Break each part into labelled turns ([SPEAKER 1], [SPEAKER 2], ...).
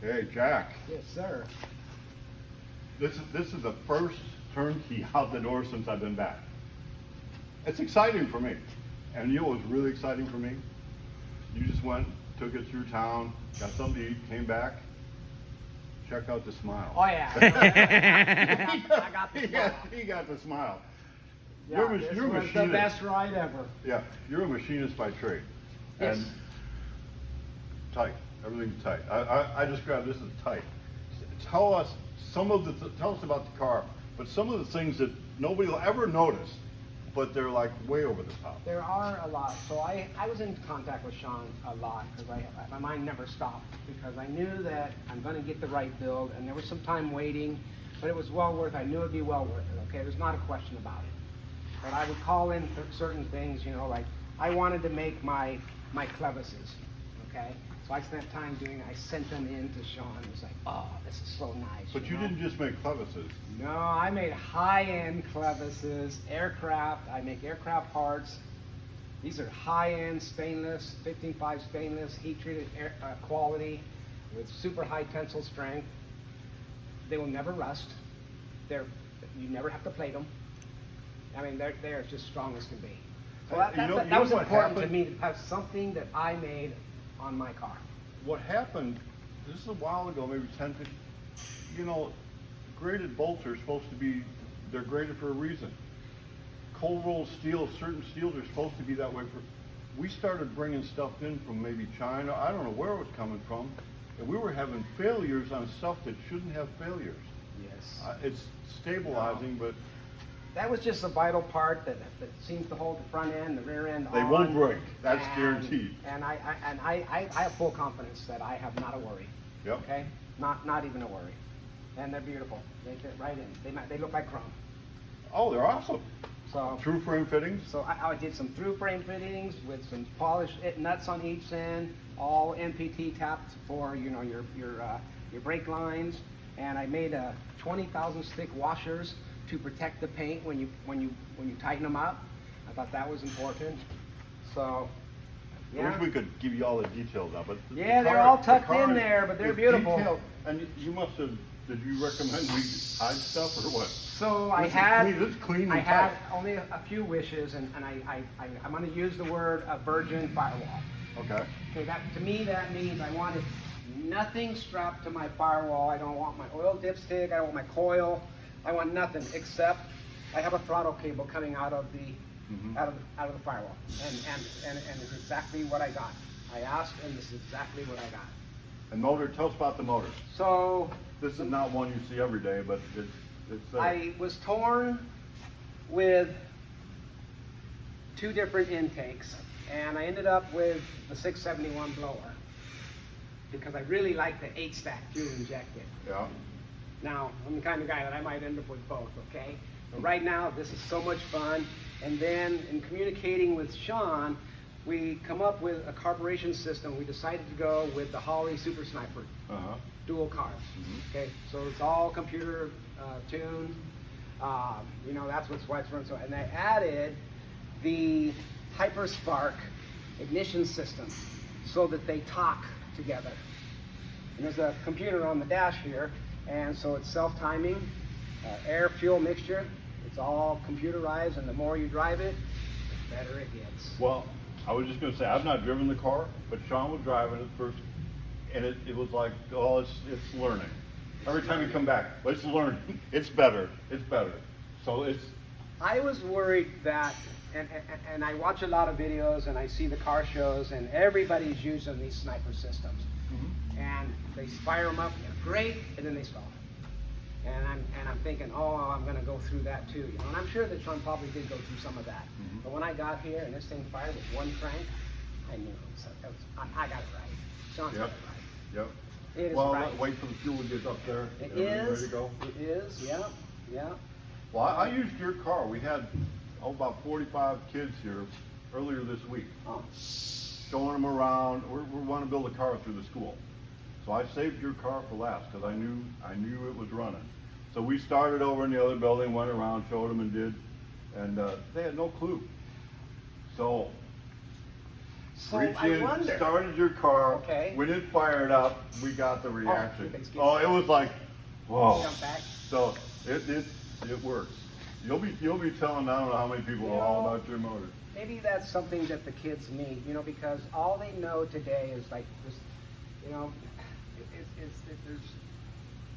[SPEAKER 1] Hey, Jack.
[SPEAKER 2] Yes, sir.
[SPEAKER 1] This is the first turnkey out the door since I've been back. It's exciting for me. And you know what was really exciting for me? You just went, took it through town, got something to eat, came back. Check out the smile.
[SPEAKER 2] Oh, yeah. I got the smile.
[SPEAKER 1] He got the smile.
[SPEAKER 2] Yeah,
[SPEAKER 1] You're
[SPEAKER 2] this
[SPEAKER 1] a
[SPEAKER 2] was
[SPEAKER 1] machinist.
[SPEAKER 2] the best ride ever.
[SPEAKER 1] Yeah, you're a machinist by trade.
[SPEAKER 2] Yes.
[SPEAKER 1] And tight. Everything's tight. I describe this as tight. Tell us tell us about the car, but some of the things that nobody will ever notice, but they're like way over the top.
[SPEAKER 2] There are a lot. So I was in contact with Sean a lot because my mind never stopped because I knew that I'm going to get the right build, and there was some time waiting, but it was well worth it. I knew it'd be well worth it. Okay, there's not a question about it. But I would call in certain things, like I wanted to make my clevises. Okay, so I spent time doing it. I sent them in to Sean. It was like, oh, this is so nice.
[SPEAKER 1] But you didn't just make clevises.
[SPEAKER 2] No, I made high-end clevises, aircraft. I make aircraft parts. These are high-end stainless, 15.5 stainless, heat-treated quality with super high tensile strength. They will never rust. You never have to plate them. I mean, they're as just strong as can be. So that was important to me to have something that I made on my car.
[SPEAKER 1] What happened, this is a while ago, maybe 10, 15, graded bolts are supposed to be, they're graded for a reason. Cold rolled steel, certain steels are supposed to be that way. We started bringing stuff in from maybe China, I don't know where it was coming from, and we were having failures on stuff that shouldn't have failures.
[SPEAKER 2] Yes.
[SPEAKER 1] It's stabilizing, but
[SPEAKER 2] that was just a vital part that seems to hold the front end, the rear end
[SPEAKER 1] they
[SPEAKER 2] on.
[SPEAKER 1] won't break. That's guaranteed.
[SPEAKER 2] And I have full confidence that I have not a worry.
[SPEAKER 1] Yep.
[SPEAKER 2] Okay, not even a worry. And they're beautiful. They fit right in. They look like chrome.
[SPEAKER 1] Oh, they're awesome.
[SPEAKER 2] So
[SPEAKER 1] True frame fittings.
[SPEAKER 2] So I did some through frame fittings with some polished nuts on each end, all NPT tapped for your brake lines, and I made 20,000 stick washers to protect the paint when you tighten them up. I thought that was important. So, yeah.
[SPEAKER 1] I wish we could give you all the details of it.
[SPEAKER 2] Yeah, they're all tucked in there, but they're beautiful.
[SPEAKER 1] Detailed. And you must have. Did you recommend we hide stuff or what?
[SPEAKER 2] So
[SPEAKER 1] This is clean and
[SPEAKER 2] I had
[SPEAKER 1] tight.
[SPEAKER 2] only a few wishes, and I'm going to use the word a virgin firewall.
[SPEAKER 1] Okay.
[SPEAKER 2] Okay, to me that means I wanted nothing strapped to my firewall. I don't want my oil dipstick. I don't want my coil. I want nothing except I have a throttle cable coming out of the out of the firewall, and it's exactly what I got. I asked, and this is exactly what I got.
[SPEAKER 1] And motor. Tell us about the motor.
[SPEAKER 2] So
[SPEAKER 1] This is not one you see every day, but it's.
[SPEAKER 2] I was torn with two different intakes, and I ended up with the 671 blower because I really like the 8-stack fuel injected.
[SPEAKER 1] Yeah.
[SPEAKER 2] Now, I'm the kind of guy that I might end up with both, okay? But right now, this is so much fun. And then in communicating with Sean, we come up with a carburation system. We decided to go with the Holley Super Sniper dual carbs. Okay, so it's all computer tuned. That's why it's run so. And I added the Hyperspark ignition system so that they talk together. And there's a computer on the dash here, and so it's self-timing, air-fuel mixture. It's all computerized, and the more you drive it, the better it gets.
[SPEAKER 1] Well, I was just going to say I've not driven the car, but Sean was driving it first, and it was like, oh, it's learning. Every time you come back, it's learning. It's better. It's better. So it's.
[SPEAKER 2] I was worried that, and I watch a lot of videos, and I see the car shows, and everybody's using these sniper systems, and they fire them up, they're great, and then they stall. And I'm thinking, oh, I'm going to go through that too, And I'm sure that Sean probably did go through some of that. But when I got here and this thing fired with one crank, I knew I got it right. Sean's got it right.
[SPEAKER 1] Yep.
[SPEAKER 2] It is
[SPEAKER 1] well,
[SPEAKER 2] right.
[SPEAKER 1] Wait till the fuel gets up there.
[SPEAKER 2] It
[SPEAKER 1] Everything
[SPEAKER 2] is.
[SPEAKER 1] Ready to go.
[SPEAKER 2] It is. Yeah. Yeah.
[SPEAKER 1] Well, I used your car. We had about 45 kids here earlier this week, showing them around. We want to build a car through the school, so I saved your car for last because I knew it was running. So we started over in the other building, went around, showed them, and they had no clue. So
[SPEAKER 2] So
[SPEAKER 1] reach
[SPEAKER 2] I
[SPEAKER 1] in,
[SPEAKER 2] wonder.
[SPEAKER 1] started your car.
[SPEAKER 2] Okay.
[SPEAKER 1] When it fired up, we got the reaction.
[SPEAKER 2] you can skip
[SPEAKER 1] Oh,
[SPEAKER 2] that.
[SPEAKER 1] it was like, whoa.
[SPEAKER 2] Jump back.
[SPEAKER 1] So it works. You'll be telling I don't know how many people
[SPEAKER 2] You
[SPEAKER 1] all
[SPEAKER 2] know,
[SPEAKER 1] about your motor.
[SPEAKER 2] Maybe that's something that the kids need, you know, because all they know today is like this, you know, there's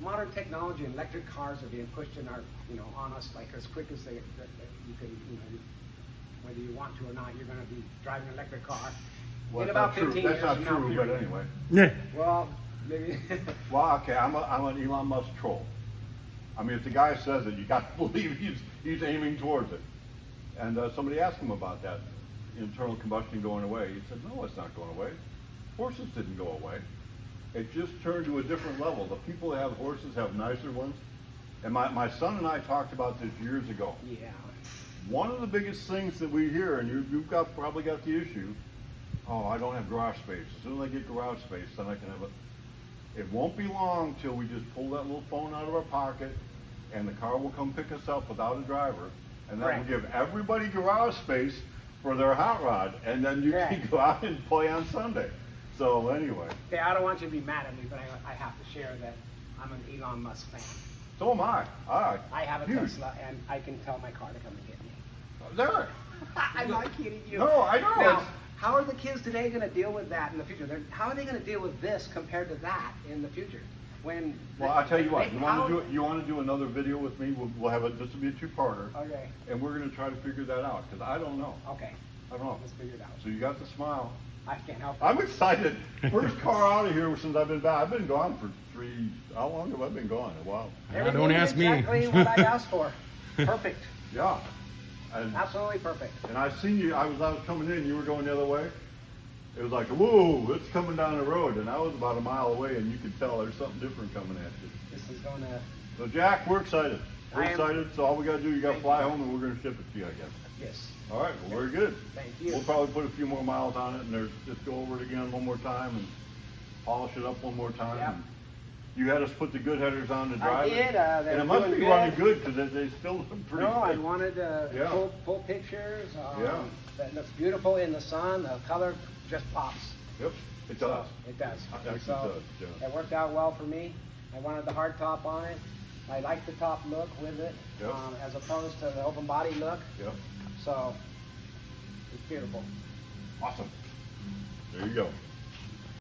[SPEAKER 2] modern technology and electric cars are being pushed in our, you know, on us like as quick as that you can, you know, whether you want to or not, you're going to be driving an electric car.
[SPEAKER 1] Well,
[SPEAKER 2] In
[SPEAKER 1] that's
[SPEAKER 2] about
[SPEAKER 1] not true.
[SPEAKER 2] 15
[SPEAKER 1] That's
[SPEAKER 2] years
[SPEAKER 1] not
[SPEAKER 2] from now,
[SPEAKER 1] true, but
[SPEAKER 2] period.
[SPEAKER 1] anyway.
[SPEAKER 3] Yeah.
[SPEAKER 2] Well, maybe.
[SPEAKER 1] Well, okay, I'm an Elon Musk troll. I mean, if the guy says it, you got to believe he's aiming towards it. And somebody asked him about that internal combustion going away. He said, no, it's not going away. Horses didn't go away. It just turned to a different level. The people that have horses have nicer ones. And my son and I talked about this years ago.
[SPEAKER 2] Yeah.
[SPEAKER 1] One of the biggest things that we hear, and you've probably got the issue, oh, I don't have garage space. As soon as I get garage space, then I can have it. It won't be long till we just pull that little phone out of our pocket, and the car will come pick us up without a driver, and that will
[SPEAKER 2] Correct.
[SPEAKER 1] give everybody garage space for their hot rod, and then you can
[SPEAKER 2] Correct.
[SPEAKER 1] go out and play on Sunday. So anyway,
[SPEAKER 2] Okay, I don't want you to be mad at me, but I have to share that I'm an Elon Musk fan.
[SPEAKER 1] so am I. All right.
[SPEAKER 2] I have a
[SPEAKER 1] Huge.
[SPEAKER 2] Tesla, and I can tell my car to come and get me.
[SPEAKER 1] There.
[SPEAKER 2] I'm not kidding you.
[SPEAKER 1] No, I know.
[SPEAKER 2] Now,
[SPEAKER 1] It's-
[SPEAKER 2] how are the kids today going to deal with that in the future? How are they going to deal with this compared to that in the future? When
[SPEAKER 1] Well, I'll tell you what.
[SPEAKER 2] Hey,
[SPEAKER 1] You want
[SPEAKER 2] how-
[SPEAKER 1] to do it? You want to do another video with me? We'll have it. This will be a two-parter,
[SPEAKER 2] Okay.
[SPEAKER 1] and we're going to try to figure that out because I don't know.
[SPEAKER 2] Okay.
[SPEAKER 1] I don't know.
[SPEAKER 2] Let's figure it out.
[SPEAKER 1] So you got the smile.
[SPEAKER 2] I can't help it.
[SPEAKER 1] I'm excited. First car out of here since I've been back. I've been gone for how long have I been gone? A while.
[SPEAKER 2] Everything
[SPEAKER 3] Don't
[SPEAKER 2] is
[SPEAKER 3] ask me.
[SPEAKER 2] Exactly what I asked for. Perfect.
[SPEAKER 1] Yeah. And
[SPEAKER 2] Absolutely perfect.
[SPEAKER 1] I seen you. I was coming in. You were going the other way. It was like, whoa, it's coming down the road, and I was about a mile away, and you could tell there's something different coming at you.
[SPEAKER 2] This is going to.
[SPEAKER 1] So Jack, we're excited. We're
[SPEAKER 2] I am-
[SPEAKER 1] excited. So all we got to do, you got to
[SPEAKER 2] Thank
[SPEAKER 1] fly
[SPEAKER 2] you.
[SPEAKER 1] home, and we're going to ship it to you, I guess.
[SPEAKER 2] Yes.
[SPEAKER 1] All right. Well, very good.
[SPEAKER 2] Thank you.
[SPEAKER 1] We'll probably put a few more miles on it, and just go over it again one more time, and polish it up one more time.
[SPEAKER 2] Yep.
[SPEAKER 1] And you had us put the good headers on to drive
[SPEAKER 2] did,
[SPEAKER 1] it.
[SPEAKER 2] they're
[SPEAKER 1] And it must
[SPEAKER 2] doing
[SPEAKER 1] be
[SPEAKER 2] good.
[SPEAKER 1] running good because they still look pretty
[SPEAKER 2] No, I
[SPEAKER 1] good.
[SPEAKER 2] wanted
[SPEAKER 1] Yeah.
[SPEAKER 2] full pictures.
[SPEAKER 1] Yeah.
[SPEAKER 2] That looks beautiful in the sun. The color just pops.
[SPEAKER 1] Yep, it does.
[SPEAKER 2] It does.
[SPEAKER 1] It actually
[SPEAKER 2] So,
[SPEAKER 1] does, yeah.
[SPEAKER 2] It worked out well for me. I wanted the hard top on it. I like the top look with it,
[SPEAKER 1] Yep.
[SPEAKER 2] as opposed to the open body look.
[SPEAKER 1] Yep,
[SPEAKER 2] So it's beautiful.
[SPEAKER 1] awesome. There you go.